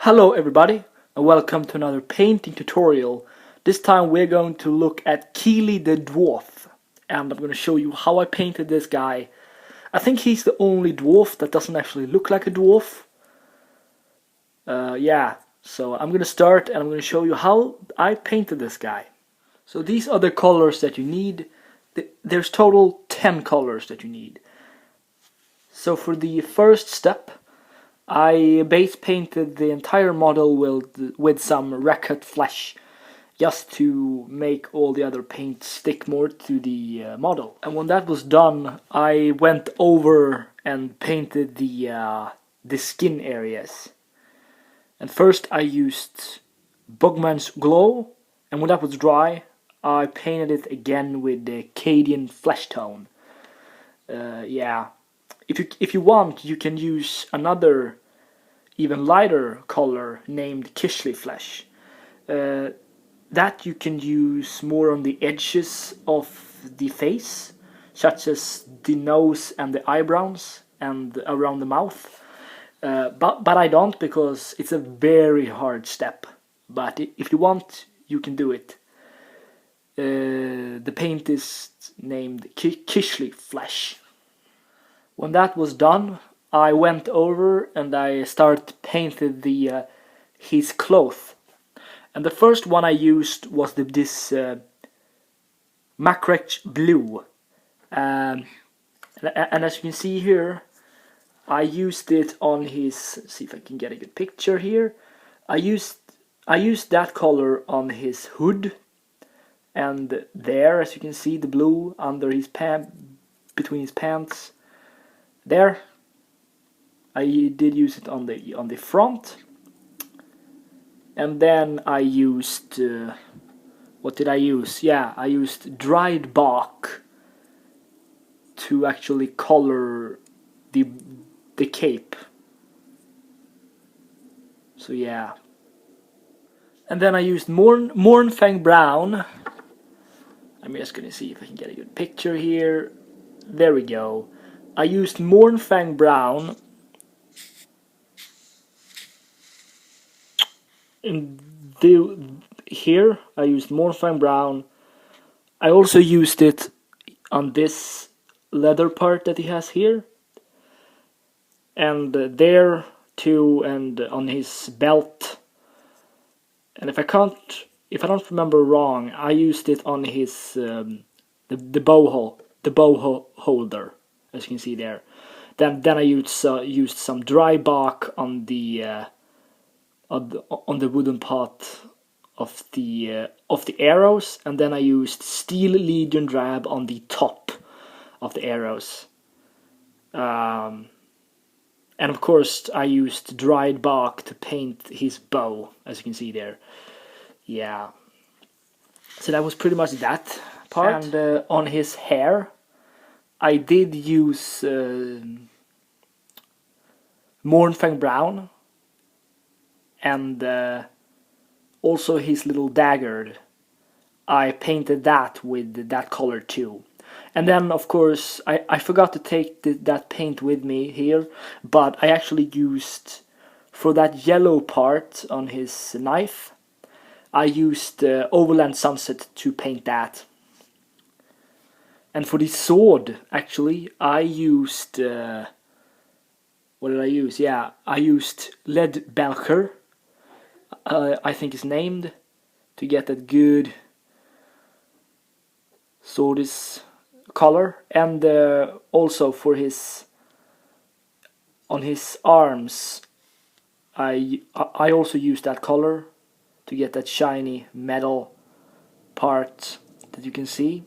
Hello everybody, and welcome to another painting tutorial. This time we're going to look at Kili the Dwarf, and I'm going to show you how I painted this guy. I think he's the only dwarf that doesn't actually look like a dwarf. So I'm going to start and I'm going to show you how I painted this guy. So these are the colors that you need. There's total 10 colors that you need. So for the first step, I base painted the entire model with some recut flesh, just to make all the other paint stick more to the model. And when that was done, I went over and painted the skin areas. And first I used Bugman's Glow, and when that was dry, I painted it again with the Cadian flesh tone. If you want, you can use another even lighter color named Kili flesh. That you can use more on the edges of the face, such as the nose and the eyebrows and around the mouth. But I don't, because it's a very hard step. But if you want, you can do it. The paint is named Kili flesh. When that was done, I went over and I started painted his clothes. And the first one I used was this Macrech blue. And as you can see here, I used it on his. See if I can get a good picture here. I used that color on his hood, and there, as you can see, the blue under his between his pants. There, I did use it on the front, and then I used what did I use? Yeah, I used dried bark to actually color the cape. So yeah, and then I used Mornfang brown. I'm just gonna see if I can get a good picture here. There we go. I used Mornfang brown. Here I used Mornfang brown. I also used it on this leather part that he has here, and there too, and on his belt. And if I don't remember wrong, I used it on his the bow holder, as you can see there. Then I used some dry bark on the wooden part of the arrows, and then I used Steel Legion drab on the top of the arrows. And of course I used dried bark to paint his bow, as you can see there. Yeah. So that was pretty much that part. And on his hair, I did use Mornfang brown, and also his little dagger. I painted that with that color too. And then of course I forgot to take that paint with me here, but I actually used, for that yellow part on his knife, I used Overland Sunset to paint that. And for the sword, actually, I used what did I use? Yeah, I used Lead Belcher, I think it's named, to get that good sword's color. And also for on his arms, I also used that color to get that shiny metal part that you can see.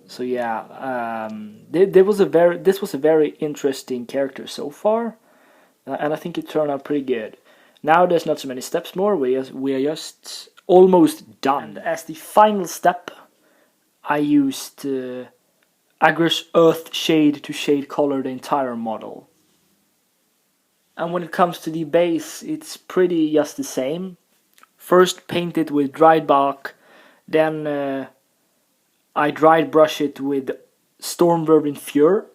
So yeah, this was a very interesting character so far, and I think it turned out pretty good. Now there's not so many steps more. We are just almost done. And as the final step, I used Agris Earth Shade to shade color the entire model. And when it comes to the base, it's pretty just the same. First paint it with dried bark, then I dried brush it with Stormvermin Fur,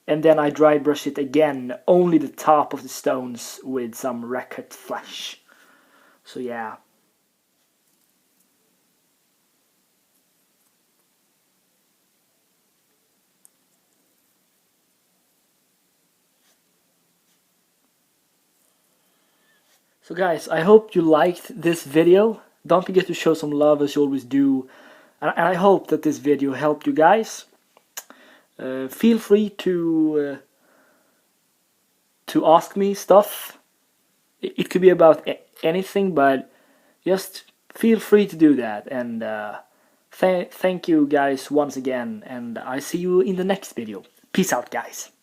and then I dry brush it again, only the top of the stones with some racket flash. So yeah. So guys, I hope you liked this video. Don't forget to show some love as you always do. And I hope that this video helped you guys. Feel free to ask me stuff. It could be about anything, but just feel free to do that. And thank you guys once again. And I see you in the next video. Peace out, guys.